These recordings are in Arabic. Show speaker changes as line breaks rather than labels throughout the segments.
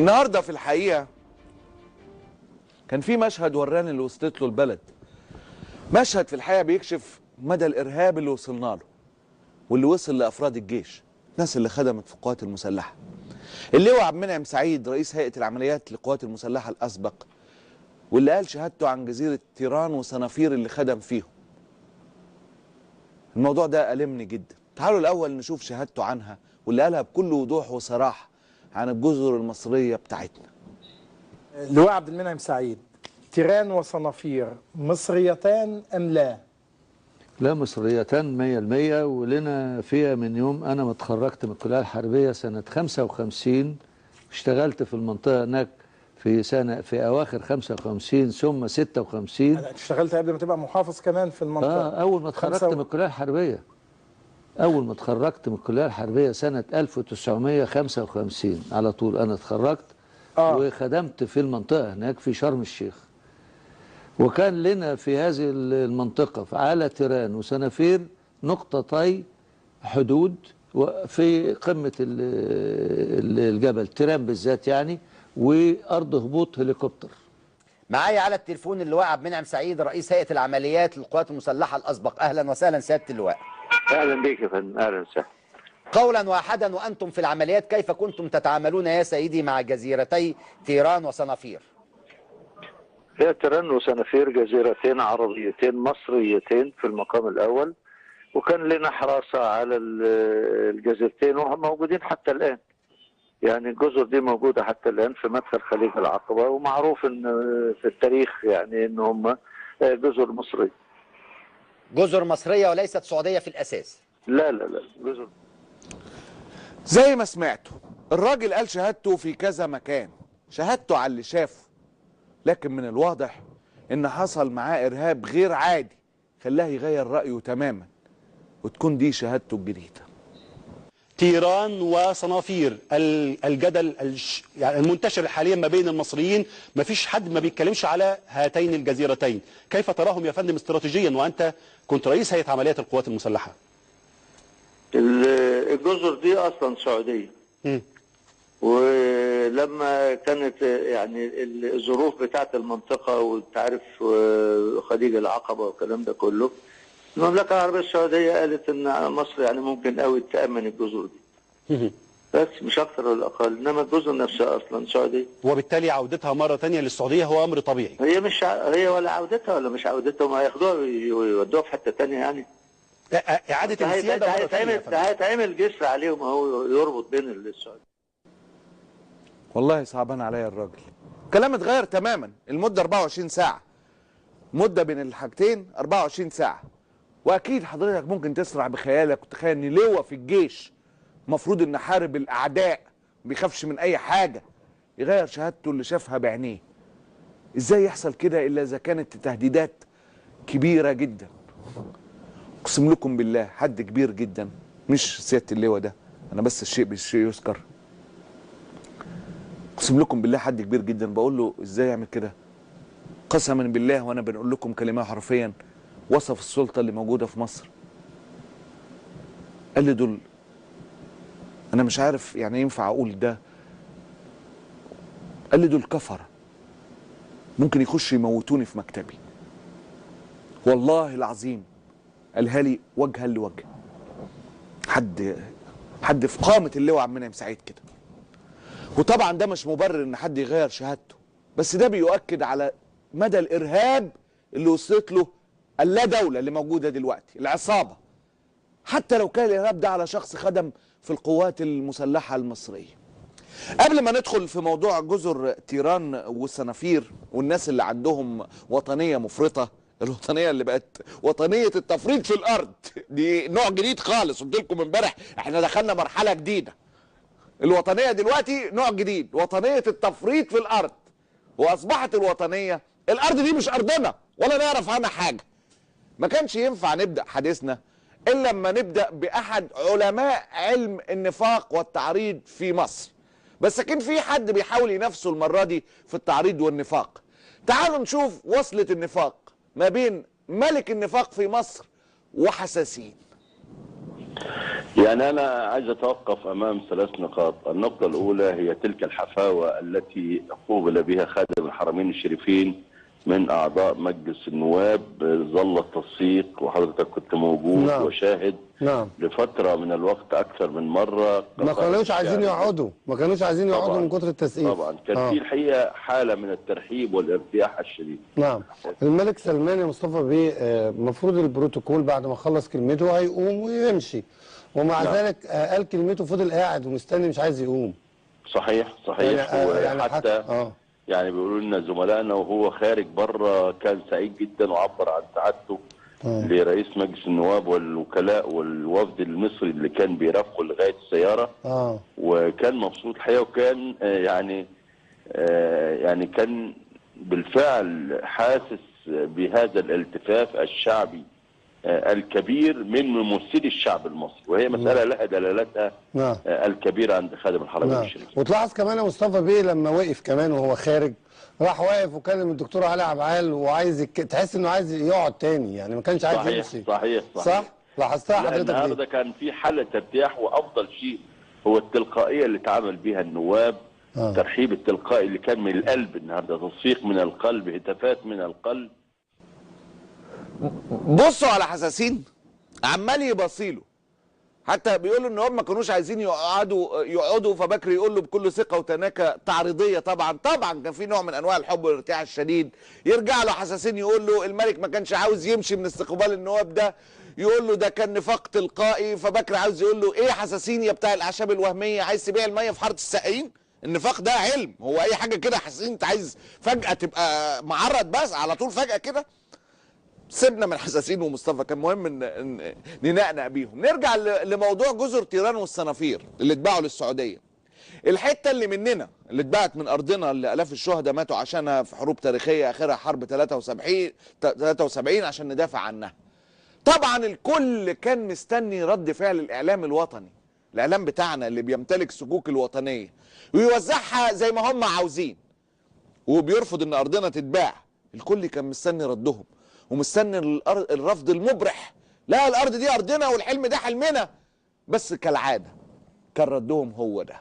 النهارده في الحقيقه كان في مشهد وراني اللي وصلت له البلد. مشهد في الحقيقه بيكشف مدى الارهاب اللي وصلنا له واللي وصل لافراد الجيش، الناس اللي خدمت في القوات المسلحه. اللواء عبد المنعم سعيد رئيس هيئه العمليات للقوات المسلحه الاسبق، واللي قال شهادته عن جزيره تيران وصنافير اللي خدم فيهم. الموضوع ده ألمني جدا. تعالوا الاول نشوف شهادته عنها واللي قالها بكل وضوح وصراحه عن الجزر المصريه بتاعتنا.
اللواء عبد المنعم سعيد، تيران وصنافير مصريتان أم لا؟
لا، مصريتان 100%، ولنا فيها من يوم أنا ما اتخرجت من الكلية الحربية سنة 55. اشتغلت في المنطقة هناك في أواخر 55 ثم 56.
اشتغلت قبل ما تبقى محافظ كمان في المنطقة؟
أول ما اتخرجت من الكلية الحربية. أول ما اتخرجت من الكلية الحربية سنة 1955 على طول أنا اتخرجت. وخدمت في المنطقة هناك في شرم الشيخ. وكان لنا في هذه المنطقة على تيران وصنافير نقطتي حدود في قمة الجبل تيران بالذات يعني، وأرض هبوط هليكوبتر.
معايا على التليفون اللواء عبد المنعم سعيد رئيس هيئة العمليات للقوات المسلحة الأسبق. أهلا وسهلا سيادة اللواء.
أهلا بك يا فندم. أهلا وسهلا.
قولا واحدا، وأنتم في العمليات كيف كنتم تتعاملون يا سيدي مع جزيرتي تيران وصنافير؟
هي تيران وصنافير جزيرتين عربيتين مصريتين في المقام الأول، وكان لنا حراسة على الجزيرتين وهم موجودين حتى الآن. يعني الجزر دي موجودة حتى الآن في مدخل خليج العقبة، ومعروف إن في التاريخ يعني إن هم جزر مصرية.
جزر مصرية وليست سعودية في الأساس؟
لا لا لا، جزر.
زي ما سمعتوا الراجل قال شهادته في كذا مكان، شهادته على اللي شافه، لكن من الواضح ان حصل معاه ارهاب غير عادي خلاه يغير رأيه تماما، وتكون دي شهادته الجديدة.
تيران وصنافير، الجدل يعني المنتشر حاليا ما بين المصريين، ما فيش حد ما بيتكلمش على هاتين الجزيرتين. كيف تراهم يا فندم استراتيجيا وانت كنت رئيس هيئة عمليات القوات المسلحة؟
الجزر دي اصلا سعوديه. ولما كانت يعني الظروف بتاعت المنطقه وانت عارف خليج العقبه والكلام ده كله، المملكه العربيه السعوديه قالت ان مصر يعني ممكن قوي تامن الجزر دي. بس مش اكثر ولا اقل، انما الجزر نفسها اصلا سعوديه.
وبالتالي عودتها مره ثانيه للسعوديه هو امر طبيعي.
هي مش هي ولا عودتها ولا مش عودتها، ما ياخدوها ويودوها في حته ثانيه يعني.
اعاده السياده مره ثانيه.
ده هيتعمل جسر عليهم اهو يربط بين السعوديه.
والله صعبان عليا الراجل. كلام اتغير تماما. المده 24 ساعه، مده بين الحاجتين 24 ساعه. واكيد حضرتك ممكن تسرع بخيالك وتخيل ان لواء في الجيش المفروض ان حارب الاعداء ما بيخافش من اي حاجه يغير شهادته اللي شافها بعينيه. ازاي يحصل كده الا اذا كانت تهديدات كبيره جدا؟ اقسم لكم بالله حد كبير جدا، مش سياده اللواء ده، انا بس الشيء بالشيء يذكر. اقسم لكم بالله حد كبير جدا بقول له ازاي يعمل كده؟ قسما بالله وانا بنقول لكم كلمه حرفيا وصف السلطه اللي موجوده في مصر. قال لي دول انا مش عارف يعني ينفع اقول ده. قال لي دول كفره ممكن يخشوا يموتوني في مكتبي. والله العظيم قالها لي وجها لوجه. حد في قامه اللواء عبد المنعم سعيد كده. وطبعا ده مش مبرر ان حد يغير شهادته، بس ده بيؤكد على مدى الارهاب اللي وصلت له اللا دوله اللي موجوده دلوقتي، العصابه. حتى لو كان الارهاب ده على شخص خدم في القوات المسلحه المصريه. قبل ما ندخل في موضوع جزر تيران والصنافير والناس اللي عندهم وطنيه مفرطه، الوطنيه اللي بقت وطنيه التفريط في الارض، دي نوع جديد خالص. قلت لكم امبارح احنا دخلنا مرحله جديده. الوطنيه دلوقتي نوع جديد، وطنيه التفريط في الارض. واصبحت الوطنيه، الارض دي مش ارضنا ولا نعرف عنها حاجه. ما كانش ينفع نبدا حديثنا الا لما نبدا باحد علماء علم النفاق والتعريض في مصر. بس كان في حد بيحاول ينافسه المره دي في التعريض والنفاق. تعالوا نشوف وصلة النفاق ما بين ملك النفاق في مصر وحساسين.
يعني أنا عايز أتوقف أمام 3 نقاط. النقطة الأولى هي تلك الحفاوة التي قوبل بها خادم الحرمين الشريفين من أعضاء مجلس النواب، ظل التصفيق وحضرتك كنت موجود.
نعم.
وشاهد
نعم.
لفترة من الوقت أكثر من مرة.
ما كانوش عايزين يقعدوا، ما كانوش عايزين يقعدوا من كتر التسقيف.
طبعا كان في الحقيقة حالة من الترحيب والارتياح الشديد.
نعم. الملك سلمان يا مصطفى بيه المفروض البروتوكول بعد ما خلص كلمته هيقوم ويمشي، ومع ذلك قال كلمته فضل قاعد ومستني مش عايز يقوم.
صحيح.
يعني
حتى يعني بيقولوا لنا زملائنا وهو خارج بره كان سعيد جدا وعبر عن سعادته لرئيس مجلس النواب والوكلاء والوفد المصري اللي كان بيرافقه لغايه السياره. وكان مبسوط الحقيقه، وكان يعني كان بالفعل حاسس بهذا الالتفاف الشعبي الكبير من ممثلي الشعب المصري، وهي مسألة لها دلالتها الكبيرة عند خادم الحرمين الشريفين.
وتلاحظ كمان يا مصطفى بيه لما وقف كمان وهو خارج، راح واقف وكلم الدكتور علي عبعال وعايز تحس انه عايز يقعد تاني، يعني ما كانش عايز يمشي.
صحيح.
صح؟ لاحظتها حضرتك دي؟
النهارده كان في حالة ارتياح، وأفضل شيء هو التلقائية اللي تعامل بها النواب. الترحيب التلقائي اللي كان من القلب النهارده، تصفيق من القلب، هتافات من القلب.
بصوا على حساسين عمال يبصيله، حتى بيقولوا ان هم ما كانوش عايزين يقعدوا فبكري يقول له بكل ثقه وتناكه تعريضيه. طبعا كان في نوع من انواع الحب والارتياح الشديد. يرجع له حساسين يقول له الملك ما كانش عاوز يمشي من استقبال النواب ده، يقول له ده كان نفاق تلقائي. فبكري عاوز يقول له ايه حساسين يا بتاع الاعشاب الوهميه، عايز تبيع الميه في حاره السقايين؟ النفاق ده علم، هو اي حاجه كده حساسين انت عايز فجاه تبقى معرض بس على طول فجاه كده؟ سيبنا من حساسين ومصطفى، كان مهم ان ننقنق بيهم. نرجع لموضوع جزر تيران والصنافير اللي اتباعوا للسعوديه. الحته اللي مننا اللي اتباعت من ارضنا اللي الاف الشهداء ماتوا عشانها في حروب تاريخيه اخرها حرب 73 عشان ندافع عنها. طبعا الكل كان مستني رد فعل الاعلام الوطني، الاعلام بتاعنا اللي بيمتلك سكوك الوطنيه ويوزعها زي ما هم عاوزين، وبيرفض ان ارضنا تتباع. الكل كان مستني ردهم ومستني الرفض المبرح، لا الارض دي ارضنا والحلم ده حلمنا. بس كالعاده كان ردهم هو ده.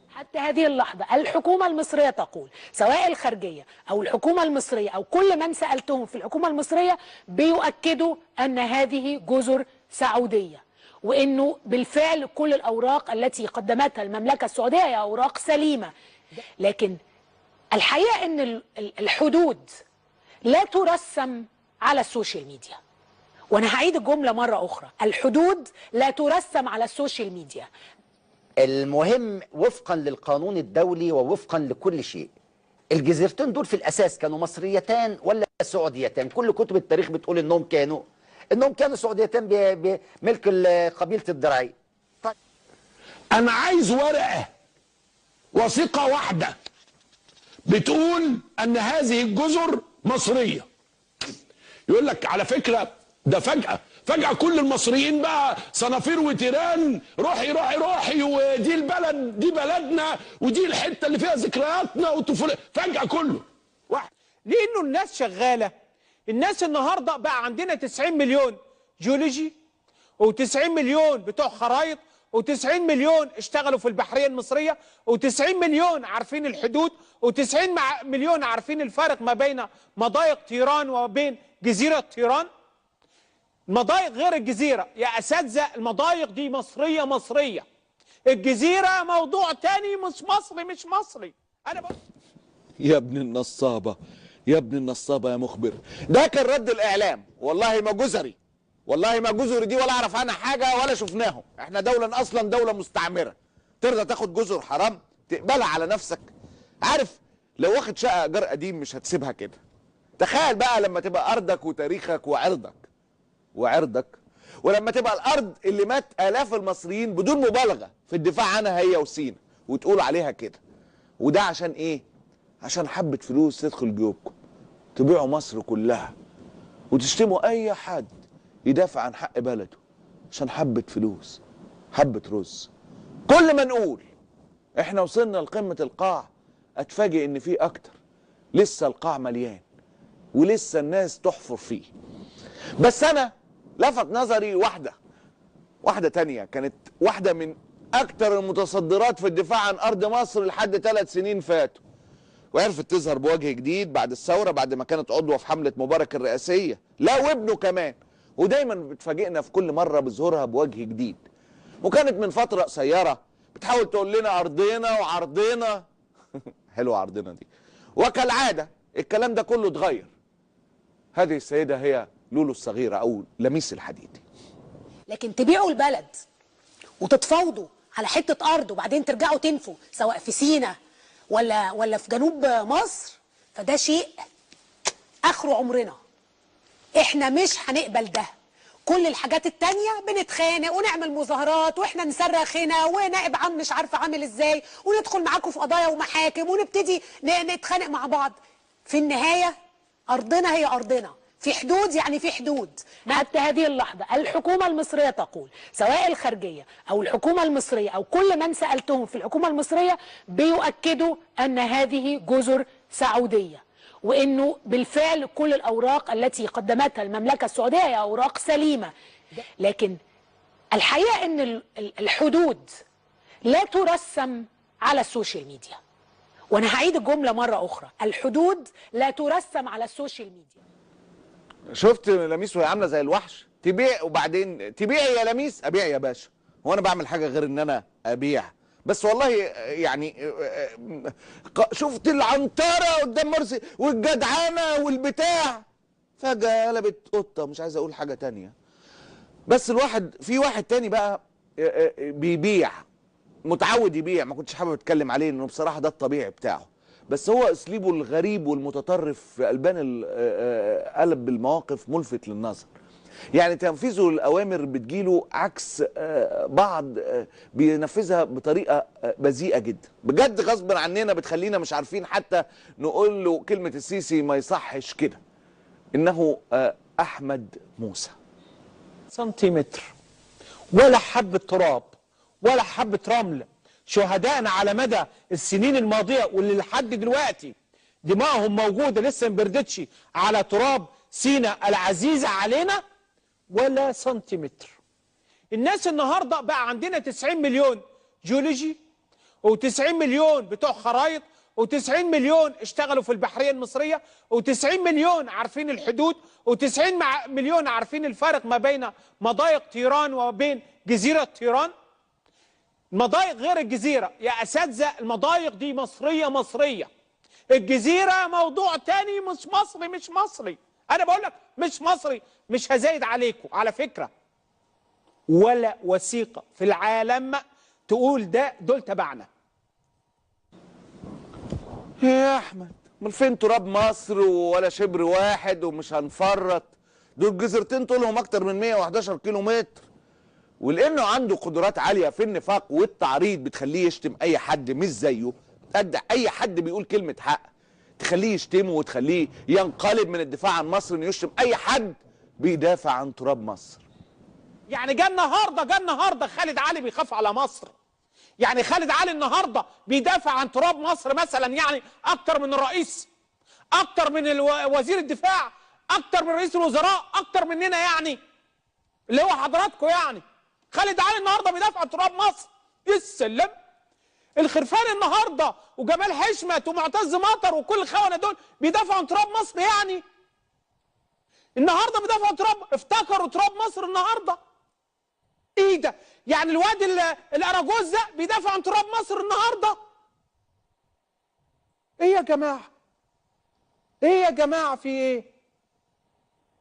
حتى هذه اللحظة الحكومة المصرية تقول، سواء الخارجية أو الحكومة المصرية أو كل من سألتهم في الحكومة المصرية بيؤكدوا أن هذه جزر سعودية، وأنه بالفعل كل الأوراق التي قدمتها المملكة السعودية هي أوراق سليمة. لكن الحقيقة أن الحدود لا ترسم على السوشيال ميديا، وأنا هعيد الجملة مرة أخرى، الحدود لا ترسم على السوشيال ميديا.
المهم وفقا للقانون الدولي ووفقا لكل شيء، الجزيرتين دول في الأساس كانوا مصريتان ولا سعوديتان؟ كل كتب التاريخ بتقول إنهم كانوا سعوديتان بملك قبيلة الضرعي.
طيب أنا عايز ورقة وثيقة واحدة بتقول أن هذه الجزر مصرية. يقول لك على فكرة ده فجأة كل المصريين بقى صنافير وتيران، روحي ودي البلد دي بلدنا ودي الحتة اللي فيها ذكرياتنا وطفولة، فجأة كله
واحد. لأنه الناس شغالة. الناس النهاردة بقى عندنا 90 مليون جيولوجي و90 مليون بتوع خرايط و90 مليون اشتغلوا في البحرية المصرية و90 مليون عارفين الحدود و90 مليون عارفين الفارق ما بين مضايق تيران وبين جزيرة تيران. المضايق غير الجزيرة يا أساتذة، المضايق دي مصرية. الجزيرة موضوع تاني مش مصري. أنا بقول
يا ابن النصابة يا مخبر، ده كان رد الإعلام. والله ما جزري دي ولا أعرف عنها حاجة ولا شفناهم. إحنا أصلا دولة مستعمرة، ترضى تاخد جزر حرام تقبلها على نفسك؟ عارف لو واخد شقة إيجار قديم مش هتسيبها كده. تخيل بقى لما تبقى أرضك وتاريخك وعرضك ولما تبقى الأرض اللي مات آلاف المصريين بدون مبالغة في الدفاع عنها هي وسينا وتقول عليها كده. وده عشان إيه؟ عشان حبة فلوس تدخل جيوبكم، تبيعوا مصر كلها وتشتموا أي حد يدافع عن حق بلده عشان حبة فلوس، حبة رز. كل ما نقول إحنا وصلنا لقمة القاع أتفاجئ إن في أكتر، لسه القاع مليان ولسه الناس تحفر فيه. بس أنا لفت نظري واحده تانية كانت واحده من اكتر المتصدرات في الدفاع عن ارض مصر لحد 3 سنين فاتوا، وعرفت تظهر بوجه جديد بعد الثوره، بعد ما كانت عضوه في حمله مبارك الرئاسيه، لا وابنه كمان، ودايما بتفاجئنا في كل مره بظهورها بوجه جديد. وكانت من فتره قصيره بتحاول تقول لنا ارضنا وعرضنا حلوه عرضنا دي، وكالعاده الكلام ده كله اتغير. هذه السيده هي لولو الصغيره او لميس الحديدي.
لكن تبيعوا البلد وتتفاوضوا على حته ارض وبعدين ترجعوا تنفوا سواء في سينا ولا في جنوب مصر، فده شيء اخره عمرنا. احنا مش هنقبل ده. كل الحاجات التانية بنتخانق ونعمل مظاهرات واحنا نصرخ هنا ونائب عام مش عارفه عامل ازاي وندخل معاكم في قضايا ومحاكم ونبتدي نتخانق مع بعض. في النهايه ارضنا هي ارضنا، في حدود يعني في حدود. حتى هذه اللحظه الحكومه المصريه تقول، سواء الخارجيه او الحكومه المصريه او كل من سالتهم في الحكومه المصريه بيؤكدوا ان هذه جزر سعوديه، وانه بالفعل كل الاوراق التي قدمتها المملكه السعوديه هي اوراق سليمه. لكن الحقيقه ان الحدود لا ترسم على السوشيال ميديا. وانا هعيد الجمله مره اخرى، الحدود لا ترسم على السوشيال ميديا.
شفت لميس وهي عامله زي الوحش، تبيع وبعدين تبيع يا لميس، ابيع يا باشا. هو انا بعمل حاجه غير ان انا ابيع؟ بس والله يعني شفت العنطره قدام مرسي والجدعانه والبتاع، فجاه قلبت قطه. مش عايز اقول حاجه تانية، بس الواحد في واحد تاني بقى بيبيع، متعود يبيع، ما كنتش حابب اتكلم عليه انه بصراحه ده الطبيعي بتاعه، بس هو اسلوبه الغريب والمتطرف في البان قلب المواقف ملفت للنظر. يعني تنفيذه للاوامر بتجيله عكس بعض بينفذها بطريقه بذيئه جدا بجد، غصب عننا بتخلينا مش عارفين حتى نقول له كلمه السيسي ما يصحش كده. انه احمد موسى
سنتيمتر ولا حبه تراب ولا حبه رمل. شهدائنا على مدى السنين الماضيه واللي لحد دلوقتي دماءهم موجوده لسه ما بردتش على تراب سيناء العزيزه علينا ولا سنتيمتر. الناس النهارده بقى عندنا 90 مليون جيولوجي و90 مليون بتوع خرايط و90 مليون اشتغلوا في البحريه المصريه و90 مليون عارفين الحدود و90 مليون عارفين الفارق ما بين مضايق طيران وبين جزيره طيران. المضايق غير الجزيره يا اساتذه، المضايق دي مصريه. الجزيره موضوع تاني، مش مصري. انا بقول لك مش مصري، مش هزايد عليكم على فكره. ولا وثيقه في العالم تقول دول تبعنا.
يا احمد امال فين تراب مصر ولا شبر واحد ومش هنفرط؟ دول جزيرتين طولهم اكتر من 111 كيلو متر، ولانه عنده قدرات عاليه في النفاق والتعريض بتخليه يشتم اي حد مش زيه. قد اي حد بيقول كلمه حق تخليه يشتمه وتخليه ينقلب من الدفاع عن مصر انه يشتم اي حد بيدافع عن تراب مصر.
يعني جه النهارده خالد علي بيخاف على مصر. يعني خالد علي النهارده بيدافع عن تراب مصر مثلا، يعني اكتر من الرئيس، اكتر من وزير الدفاع، اكتر من رئيس الوزراء، اكتر مننا يعني اللي هو حضراتكم. يعني خالد علي النهارده بيدافع عن تراب مصر. يسلم. الخرفان النهارده وجمال حشمت ومعتز مطر وكل الخونه دول بيدافعوا عن تراب مصر. يعني النهارده بيدافعوا عن تراب، افتكروا تراب مصر النهارده. ايه ده؟ يعني الواد الاراجوز ده بيدافع عن تراب مصر النهارده. ايه يا جماعه؟ ايه يا جماعه في ايه؟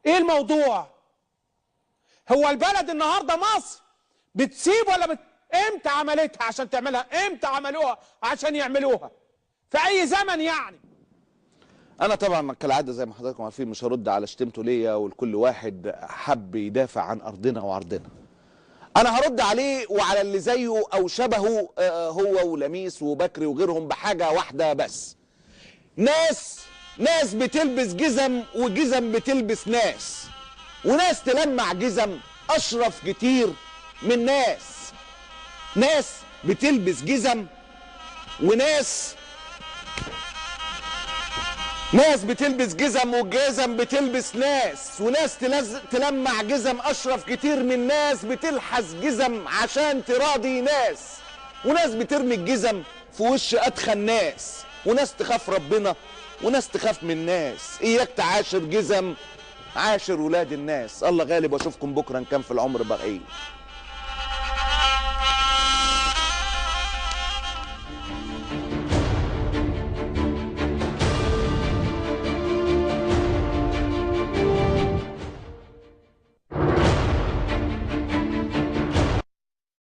ايه الموضوع؟ هو البلد النهارده مصر بتسيب ولا امتى عملتها عشان تعملها؟ امتى عملوها عشان يعملوها؟ في اي زمن يعني؟
انا طبعا كالعاده زي ما حضراتكم عارفين مش هرد على شتمته ليا ولكل واحد حب يدافع عن ارضنا وعرضنا. انا هرد عليه وعلى اللي زيه او شبهه هو ولميس وبكري وغيرهم بحاجه واحده بس. ناس بتلبس جزم وجزم بتلبس ناس، وناس تلمع جزم اشرف كتير من ناس بتلبس جزم وناس ناس بتلبس جزم وجزم بتلبس ناس، وناس تلمع جزم اشرف كتير من ناس بتلحس جزم عشان تراضي ناس، وناس بترمي الجزم في وش اتخن ناس، وناس تخاف ربنا وناس تخاف من ناس. اياك تعاشر جزم، عاشر ولاد الناس. الله غالب واشوفكم بكره ان كان في العمر بقيه.